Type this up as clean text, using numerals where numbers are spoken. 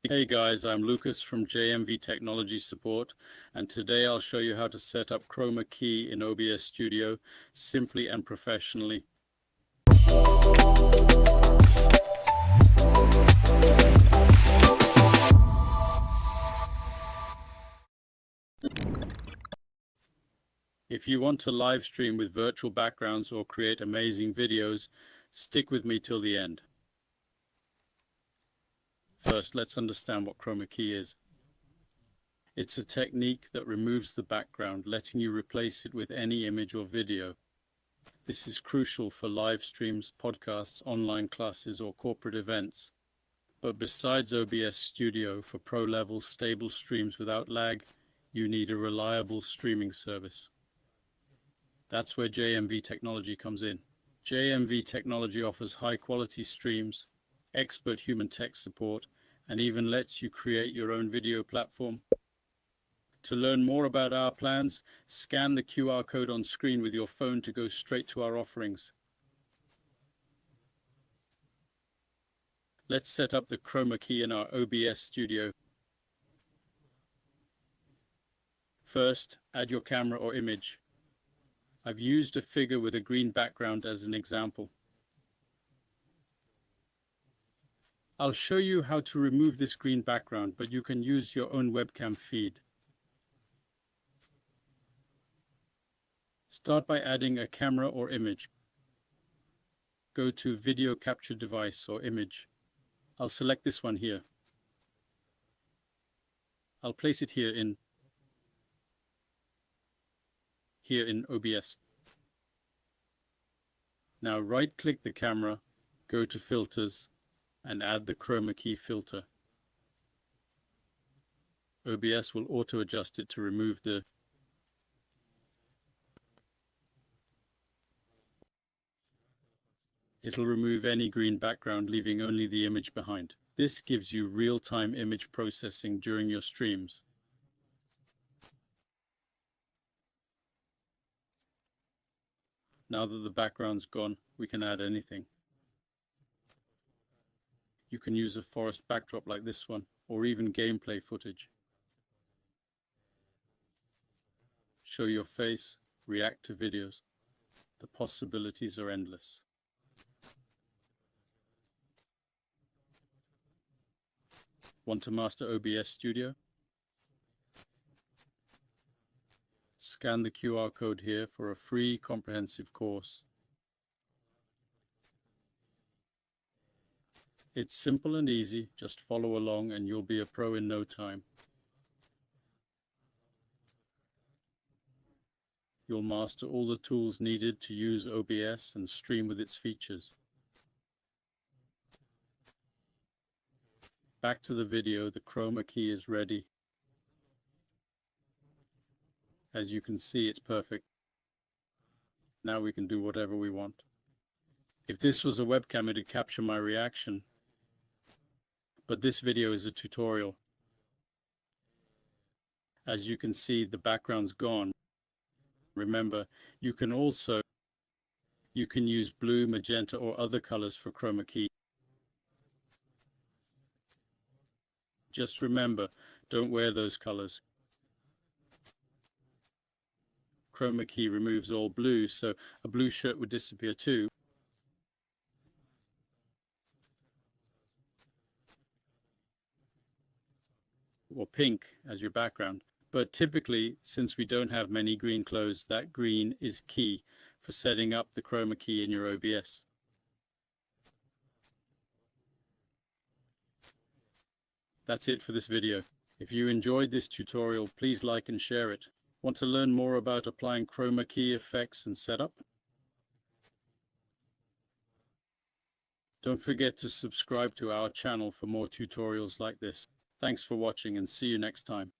Hey guys, I'm Lucas from JMV Technology Support, and today I'll show you how to set up Chroma Key in OBS Studio simply and professionally. If you want to live stream with virtual backgrounds or create amazing videos, stick with me till the end. First, let's understand what Chroma Key is. It's a technique that removes the background, letting you replace it with any image or video. This is crucial for live streams, podcasts, online classes, or corporate events. But besides OBS Studio, for pro-level stable streams without lag, you need a reliable streaming service. That's where JMV Technology comes in. JMV Technology offers high-quality streams, expert human tech support, and even lets you create your own video platform. To learn more about our plans, scan the QR code on screen with your phone to go straight to our offerings. Let's set up the Chroma Key in our OBS Studio. First, add your camera or image. I've used a figure with a green background as an example. I'll show you how to remove this green background, but you can use your own webcam feed. Start by adding a camera or image. Go to Video Capture Device or Image. I'll select this one here. I'll place it here in OBS. Now right-click the camera, go to Filters, and add the Chroma Key filter. OBS will auto-adjust it to remove the It'll remove any green background, leaving only the image behind. This gives you real-time image processing during your streams. Now that the background's gone, we can add anything. You can use a forest backdrop like this one, or even gameplay footage. Show your face, react to videos. The possibilities are endless. Want to master OBS Studio? Scan the QR code here for a free comprehensive course. It's simple and easy, just follow along and you'll be a pro in no time. You'll master all the tools needed to use OBS and stream with its features. Back to the video, the Chroma Key is ready. As you can see, it's perfect. Now we can do whatever we want. If this was a webcam, it'd capture my reaction. But this video is a tutorial. As you can see, the background's gone. Remember, you can use blue, magenta, or other colors for Chroma Key. Just remember, don't wear those colors. Chroma Key removes all blue, so a blue shirt would disappear too. Or pink as your background. But typically, since we don't have many green clothes, that green is key for setting up the Chroma Key in your OBS. That's it for this video. If you enjoyed this tutorial, please like and share it. Want to learn more about applying Chroma Key effects and setup? Don't forget to subscribe to our channel for more tutorials like this. Thanks for watching and see you next time.